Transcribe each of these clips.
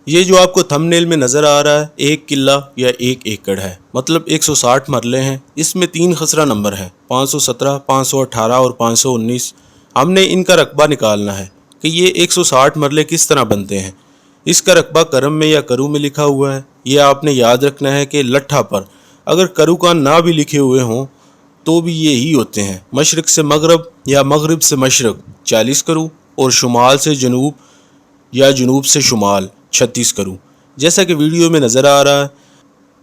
یہ جو آپ کو تھمبنیل میں نظر آ رہا ہے 1 کلہ یا 1 ایکڑ ہے، مطلب 160 مرلے ہیں۔ اس میں 3 خسرہ نمبر ہیں، 517، 518 اور 519۔ ہم نے ان کا رقبہ نکالنا ہے کہ یہ 160 مرلے کس طرح بنتے ہیں۔ اس کا رقبہ کرم میں یا کرو میں لکھا ہوا ہے۔ یہ آپ نے یاد رکھنا ہے کہ لٹھا پر اگر کرو کا نہ بھی لکھے ہوئے ہوں تو بھی یہی ہوتے ہیں۔ مشرق سے مغرب یا مغرب سے مشرق 40 کرو اور شمال سے جنوب یا جنوب سے شمال 36 کرو، جیسا کہ ویڈیو میں نظر آ رہا ہے۔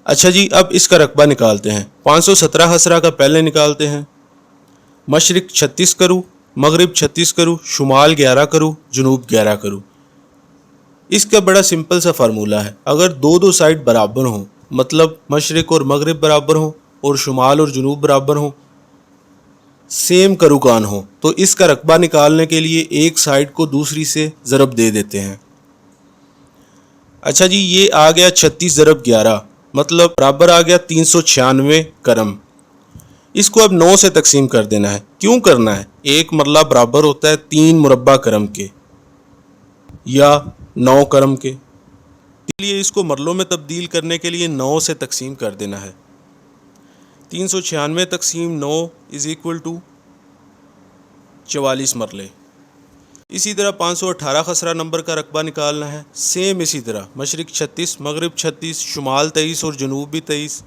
اچھا جی، اب اس کا رقبہ نکالتے ہیں۔ 517 خسرہ کا پہلے نکالتے ہیں۔ مشرق 36 کرو، مغرب 36 کرو، شمال 11 کرو، جنوب 11 کرو۔ اس کا بڑا سمپل سا فارمولہ ہے، اگر دو سائڈ برابر ہوں، مطلب مشرق اور مغرب برابر ہوں اور شمال اور جنوب برابر ہوں، سیم کروکان ہوں، تو اس کا رقبہ نکالنے کے لیے ایک سائڈ کو دوسری سے ضرب دے دیتے ہیں۔ اچھا جی، یہ آ گیا 36 ضرب 11، مطلب برابر آ گیا 396 کرم۔ اس کو اب 9 سے تقسیم کر دینا ہے۔ کیوں کرنا ہے؟ ایک مرلہ برابر ہوتا ہے 3 مربع کرم کے یا 9 کرم کے، اس لیے اس کو مرلوں میں تبدیل کرنے کے لیے 9 سے تقسیم کر دینا ہے۔ 396 تقسیم 9 = 44 مرلے۔ اسی طرح 518 خسرہ نمبر کا رقبہ نکالنا ہے، سیم اسی طرح مشرق 36، مغرب 36، شمال 23 اور جنوب بھی 23۔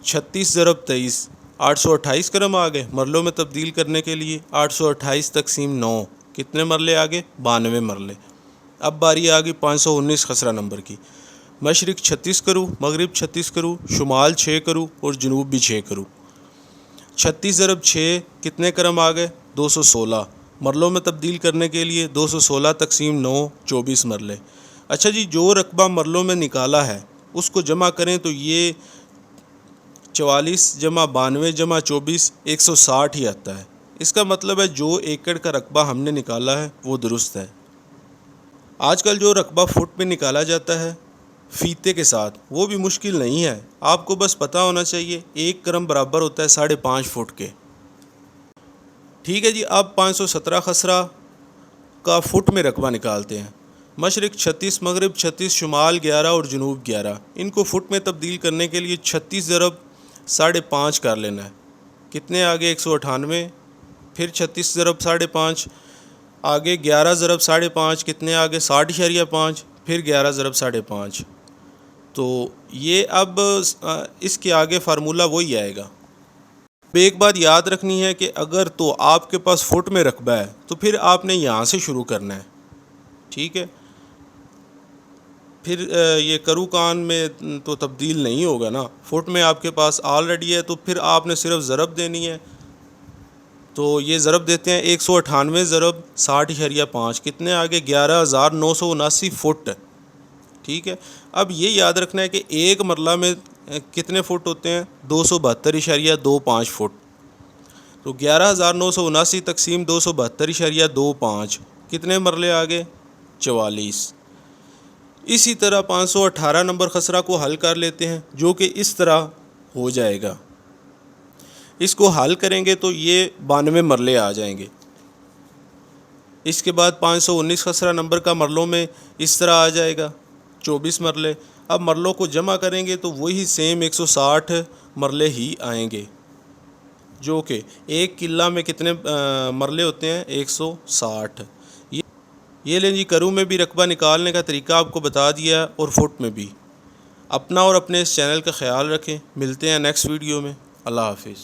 36 ضرب 23 828 کرم آ گئے۔ مرلوں میں تبدیل کرنے کے لیے 828 تقسیم 9 کتنے مرلے آ گئے؟ 92 مرلے۔ اب باری آ گئی 519 خسرہ نمبر کی۔ مشرق 36 کرو، مغرب 36 کرو، شمال 6 کرو اور جنوب بھی 6 کرو۔ 36 ضرب 6 کتنے کرم آ گئے؟ 216۔ مرلوں میں تبدیل کرنے کے لیے 216 تقسیم 9 24 مرلے۔ اچھا جی، جو رقبہ مرلوں میں نکالا ہے اس کو جمع کریں تو یہ 44 جمع 92 جمع 24 160 ہی آتا ہے۔ اس کا مطلب ہے جو ایکڑ کا رقبہ ہم نے نکالا ہے وہ درست ہے۔ آج کل جو رقبہ فٹ میں نکالا جاتا ہے فیتے کے ساتھ، وہ بھی مشکل نہیں ہے، آپ کو بس پتہ ہونا چاہیے 1 کرم برابر ہوتا ہے 5.5 فٹ کے۔ ٹھیک ہے جی، اب 517 خسرہ کا فٹ میں رقبہ نکالتے ہیں۔ مشرق 36، مغرب 36، شمال 11 اور جنوب 11۔ ان کو فٹ میں تبدیل کرنے کے لیے 36 ضرب 5.5 کر لینا ہے۔ کتنے آگے؟ 198۔ پھر 36 ضرب 5.5 آگے 11 ضرب 5.5 کتنے آگے؟ 60.5۔ پھر 11 ضرب 5.5۔ تو یہ اب اس کے آگے فارمولہ وہی آئے گا۔ ایک بات یاد رکھنی ہے کہ اگر تو آپ کے پاس فٹ میں رقبہ ہے تو پھر آپ نے یہاں سے شروع کرنا ہے، ٹھیک ہے؟ پھر یہ کروکان میں تو تبدیل نہیں ہوگا نا، فٹ میں آپ کے پاس آلریڈی ہے تو پھر آپ نے صرف ضرب دینی ہے۔ تو یہ ضرب دیتے ہیں 198 ضرب 60.5 کتنے آگے؟ 11,979 فٹ، ٹھیک ہے؟ اب یہ یاد رکھنا ہے کہ ایک مرلہ میں کتنے فٹ ہوتے ہیں؟ 272.25 فٹ۔ تو 11,979 تقسیم 272.25 کتنے مرلے آگے؟ 44۔ اسی طرح 518 نمبر خسرہ کو حل کر لیتے ہیں، جو کہ اس طرح ہو جائے گا۔ اس کو حل کریں گے تو یہ 92 مرلے آ جائیں گے۔ اس کے بعد 519 خسرہ نمبر کا مرلوں میں اس طرح آ جائے گا 24 مرلے۔ اب مرلوں کو جمع کریں گے تو وہی سیم 160 مرلے ہی آئیں گے، جو کہ 1 کلہ میں کتنے مرلے ہوتے ہیں؟ 160۔ یہ لیں جی، کرو میں بھی رقبہ نکالنے کا طریقہ آپ کو بتا دیا اور فٹ میں بھی۔ اپنا اور اپنے اس چینل کا خیال رکھیں، ملتے ہیں نیکسٹ ویڈیو میں۔ اللہ حافظ۔